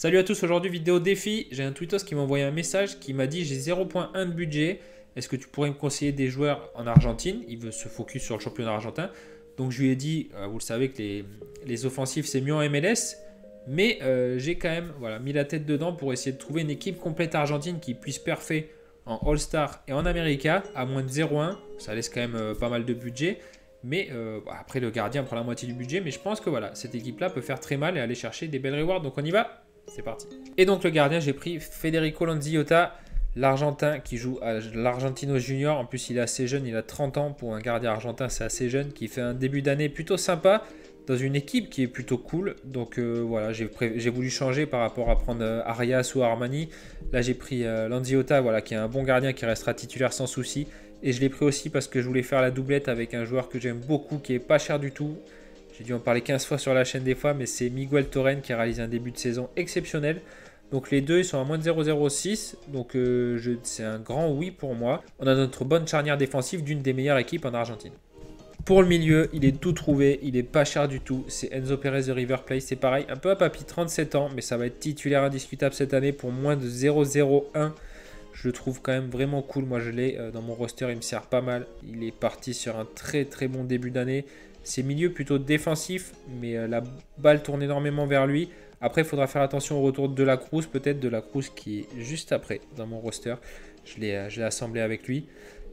Salut à tous, aujourd'hui vidéo défi. J'ai un tweetos qui m'a envoyé un message qui m'a dit j'ai 0.1 de budget. Est-ce que tu pourrais me conseiller des joueurs en Argentine? Il veut se focus sur le championnat argentin. Donc je lui ai dit, vous le savez que les offensifs c'est mieux en MLS. Mais j'ai quand même mis la tête dedans pour essayer de trouver une équipe complète argentine qui puisse perfer en All-Star et en America à moins de 0.1. Ça laisse quand même pas mal de budget. Mais après le gardien prend la moitié du budget. Mais je pense que cette équipe là peut faire très mal et aller chercher des belles rewards. Donc on y va. C'est parti. Et donc le gardien, j'ai pris Federico Lanzillotta, l'Argentin qui joue à l'Argentino Junior. En plus, il est assez jeune, il a 30 ans. Pour un gardien argentin, c'est assez jeune, qui fait un début d'année plutôt sympa dans une équipe qui est plutôt cool. Donc voilà, j'ai voulu changer par rapport à prendre Arias ou Armani. Là, j'ai pris Lanzillotta, qui est un bon gardien qui restera titulaire sans souci. Et je l'ai pris aussi parce que je voulais faire la doublette avec un joueur que j'aime beaucoup, qui est pas cher du tout. J'ai dû en parler 15 fois sur la chaîne des fois, mais c'est Miguel Torren qui a réalisé un début de saison exceptionnel. Donc les deux, ils sont à moins de 0,06. Donc c'est un grand oui pour moi. On a notre bonne charnière défensive d'une des meilleures équipes en Argentine. Pour le milieu, il est tout trouvé, il est pas cher du tout. C'est Enzo Pérez de River Plate, c'est pareil, un peu à papy, 37 ans, mais ça va être titulaire indiscutable cette année pour moins de 0,01. Je le trouve quand même vraiment cool. Moi, je l'ai dans mon roster, il me sert pas mal. Il est parti sur un très très bon début d'année. C'est milieu plutôt défensif, mais la balle tourne énormément vers lui. Après, il faudra faire attention au retour de la Cruz, peut-être de la Cruz qui est juste après dans mon roster. Je l'ai assemblé avec lui.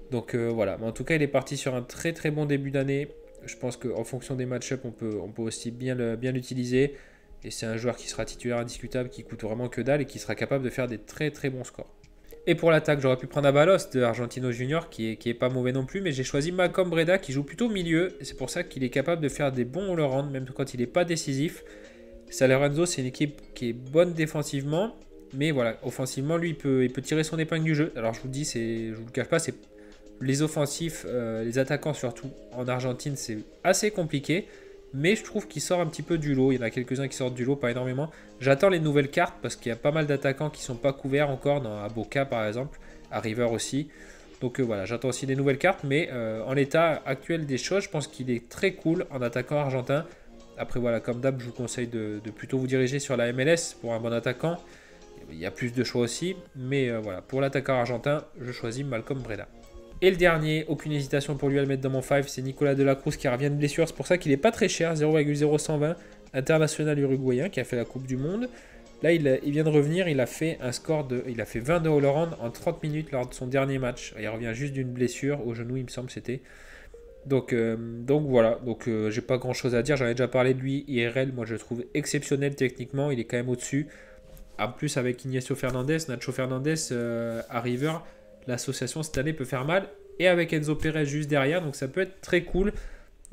Donc voilà, mais en tout cas, il est parti sur un très très bon début d'année. Je pense qu'en fonction des match-ups, on peut aussi bien l'utiliser. Et c'est un joueur qui sera titulaire indiscutable, qui coûte vraiment que dalle et qui sera capable de faire des très très bons scores. Et pour l'attaque, j'aurais pu prendre Avalos de Argentino Junior, qui est pas mauvais non plus, mais j'ai choisi Malcolm Breda, qui joue plutôt milieu, et c'est pour ça qu'il est capable de faire des bons all-around, même quand il n'est pas décisif. San Lorenzo, c'est une équipe qui est bonne défensivement, mais voilà, offensivement, lui, il peut tirer son épingle du jeu. Alors je vous dis, je vous le cache pas, c'est les offensifs, les attaquants surtout, en Argentine, c'est assez compliqué. Mais je trouve qu'il sort un petit peu du lot. Il y en a quelques-uns qui sortent du lot, pas énormément. J'attends les nouvelles cartes parce qu'il y a pas mal d'attaquants qui ne sont pas couverts encore, à Boca par exemple, à River aussi. Donc voilà, j'attends aussi des nouvelles cartes. Mais en l'état actuel des choses, je pense qu'il est très cool en attaquant argentin. Après voilà, comme d'hab, je vous conseille de plutôt vous diriger sur la MLS pour un bon attaquant. Il y a plus de choix aussi. Mais voilà, pour l'attaquant argentin, je choisis Malcolm Breda. Et le dernier, aucune hésitation pour lui à le mettre dans mon 5, c'est Nicolas de la Cruz qui revient de blessure. C'est pour ça qu'il n'est pas très cher, 0,0120, international uruguayen qui a fait la Coupe du Monde. Là, il vient de revenir, il a fait un score il a fait 20 de all-around en 30 minutes lors de son dernier match. Il revient juste d'une blessure au genou, il me semble c'était. Donc voilà, j'ai pas grand chose à dire. J'en ai déjà parlé de lui, IRL, moi je le trouve exceptionnel techniquement, il est quand même au-dessus. En plus avec Ignacio Fernandez, Nacho Fernandez à River, l'association cette année peut faire mal. Et avec Enzo Pérez juste derrière, donc ça peut être très cool.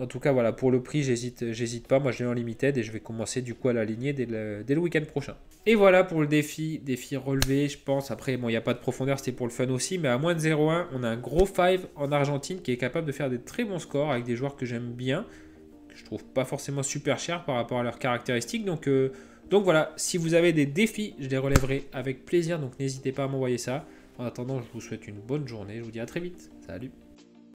En tout cas, voilà, pour le prix, j'hésite pas. Moi, je l'ai en limited et je vais commencer du coup à l'aligner dès le week-end prochain. Et voilà pour le défi relevé, je pense. Après, bon, il n'y a pas de profondeur, c'était pour le fun aussi. Mais à moins de 0,1, on a un gros 5 en Argentine qui est capable de faire des très bons scores avec des joueurs que j'aime bien, que je trouve pas forcément super chers par rapport à leurs caractéristiques. Donc voilà, si vous avez des défis, je les relèverai avec plaisir. Donc n'hésitez pas à m'envoyer ça. En attendant, je vous souhaite une bonne journée. Je vous dis à très vite. Salut!